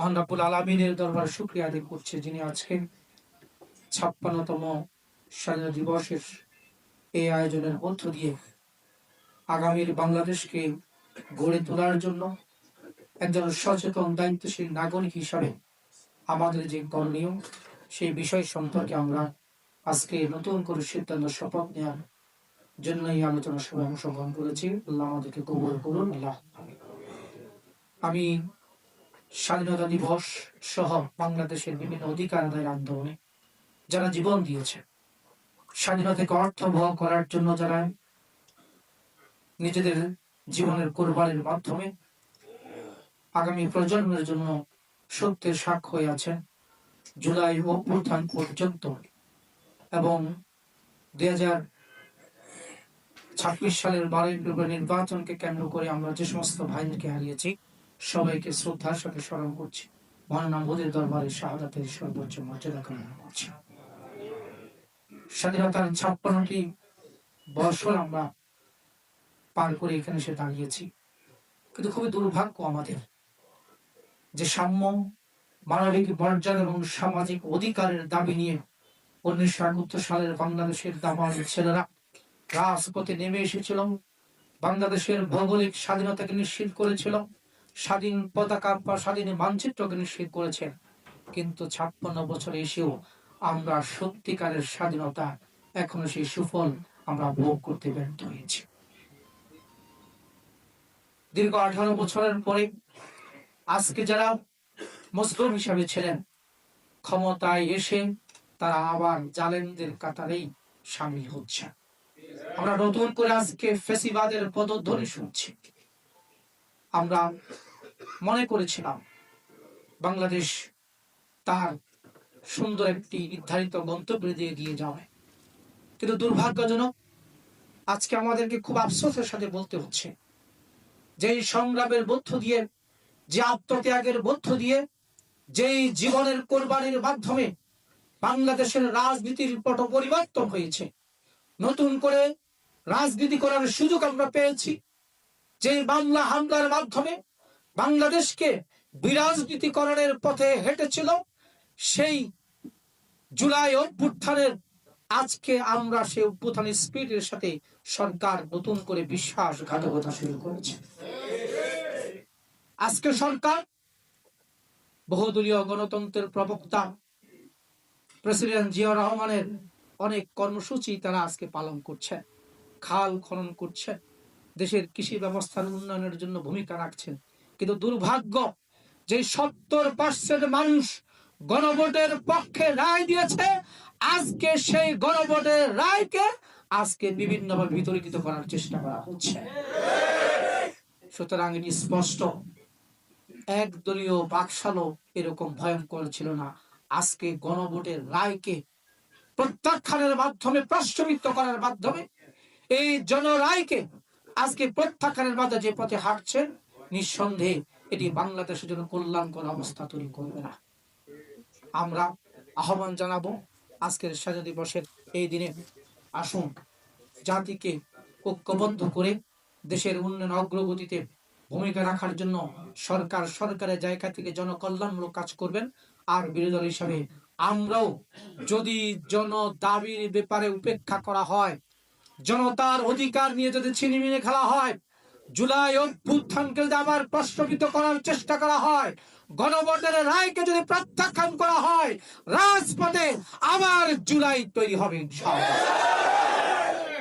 মহান রব্বুল আলামিনের দরবারে শুকরিয়া আদায় করছি, যিনি আজকে ৫৬তম স্বাধীনতা দিবসের এই আয়োজনের মধ্য দিয়ে আগামীর বাংলাদেশকে গড়ে তোলার জন্য একজন সচেতন দায়িত্বশীল নাগরিক হিসাবে আমাদের যে করণীয় সেই বিষয় সম্পর্কে আমরা আজকে নতুন করে সিদ্ধান্ত শপথ নেওয়ার জন্য এই আলোচনা সভায় অংশগ্রহণ করেছি। আল্লাহ আমাদেরকে কবুল করুন। আল্লাহ আমি স্বাধীনতা দিবস সহ বাংলাদেশের বিভিন্ন অধিকার আদায়ের আন্দোলনে যারা জীবন দিয়েছে, স্বাধীনতাকে অর্থবহ করার জন্য যারা নিজেদের জীবনের কোরবানির মাধ্যমে আগামী প্রজন্মের জন্য সত্যের সাক্ষ্য হয়ে আছেন, জুলাই অভ্যুত্থান পর্যন্ত এবং 2026 সালের 12 ফেব্রুয়ারি নির্বাচনকে কেন্দ্র করে আমরা যে সমস্ত ভাইদেরকে হারিয়েছি, সবাইকে শ্রদ্ধার সাথে স্মরণ করছি। মহান আল্লাহর দরবারে শাহাদাতের সর্বোচ্চ মর্যাদা কামনা করছি। স্বাধীনতার 56টি বছর আমরা পার করে এখানে এসে দাঁড়িয়েছি, কিন্তু খুবই দুর্ভাগ্য আমাদের যে সাম্য, মানবিক মর্যাদা এবং সামাজিক অধিকারের দাবি নিয়ে 1971 সালের বাংলাদেশের দামাল ছেলেরা রাজপথে নেমে এসেছিল, বাংলাদেশের ভৌগোলিক স্বাধীনতাকে নিশ্চিত করেছিল, স্বাধীন পতাকা বা স্বাধীন মানচিত্রকে নিশ্চিত করেছেন। কিন্তু 56 বছরে এসেও আমরা সত্যিকারের স্বাধীনতা এখনো সেই সুফল আমরা ভোগ করতে ব্যর্থ হয়েছি। দীর্ঘ 18 বছরের পরে আজকে যারা মুসলিম হিসাবে ছিলেন, ক্ষমতায় এসে তারা আবার জালেমদের কাতারেই সামিল হচ্ছে। আমরা নতুন করে আজকে ফ্যাসিবাদের পদধ্বনি শুনছি। আমরা মনে করেছিলাম বাংলাদেশ তার সুন্দর একটি নির্ধারিত গন্তব্যে দিয়ে এগিয়ে যাবে, কিন্তু দুর্ভাগ্যজনক আজকে আমাদেরকে খুব আফসোসের সাথে বলতে হচ্ছে যে সংগ্রামের মধ্য দিয়ে, যে আত্মত্যাগের মধ্য দিয়ে, যেই জীবনের কোরবানির মাধ্যমে বাংলাদেশের রাজনীতির পট পরিবর্তন হয়েছে, নতুন করে রাজনীতি করার সুযোগ আমরা পেয়েছি, যে বাংলা হামলার মাধ্যমে বাংলাদেশকে বিরাজনীতিকরণের পথে হেঁটেছিল, সেই জুলাই অভ্যুত্থানের আজকে আমরা সেই অভ্যুত্থানের স্পিডের সাথে সরকার নতুন করে বিশ্বাসঘাতকতা শুরু করেছে। আজকে সরকার বহুদলীয় গণতন্ত্রের প্রবক্তা প্রেসিডেন্ট জিয়াউর রহমানের অনেক কর্মসূচি তারা আজকে পালন করছে, খাল খনন করছে, দেশের কৃষি ব্যবস্থার উন্নয়নের জন্য ভূমিকা রাখছেন। কিন্তু দুর্ভাগ্য যে 70% মানুষ গণভোটের পক্ষে রায় দিয়েছে, আজকে সেই গণভোটের রায়কে আজকে বিভিন্নভাবে বিতর্কিত করার চেষ্টা করা হচ্ছে। সুতরাং এটি স্পষ্ট, একদলীয় বাকশালও এরকম ভয়ঙ্কর ছিল না। আজকে গণভোটের রায়কে প্রত্যাখ্যানের মাধ্যমে, প্রশ্নবিদ্ধ করার মাধ্যমে এই জনরায়কে আজকে প্রত্যাখ্যানের মাধ্যমে যে পথে হাঁটছেন, নিঃসন্দেহে এটি বাংলাদেশের জন্য কল্যাণকর অবস্থা তৈরি করবে না। আমরা আহ্বান জানাবো আজকের স্বাধীনতা দিবসের এই দিনে, আসুন জাতিকে ঐক্যবদ্ধ করে দেশের উন্নয়ন অগ্রগতিতে ভূমিকা রাখার জন্য সরকারের জায়গা থেকে জনকল্যাণমূলক কাজ করবেন। আর বিরোধী দল হিসাবে আমরাও, যদি জন দাবির ব্যাপারে উপেক্ষা করা হয়, জনতার অধিকার নিয়ে যদি ছিনিমিনি খেলা হয়, জুলাই অভ্যুত্থানকে যদি আবার প্রশ্নবিদ্ধ করার চেষ্টা করা হয়, গণভোটের রায়কে যদি প্রত্যাখ্যান করা হয়, রাজপথে আবার জুলাই তৈরি হবে ইনশাআল্লাহ।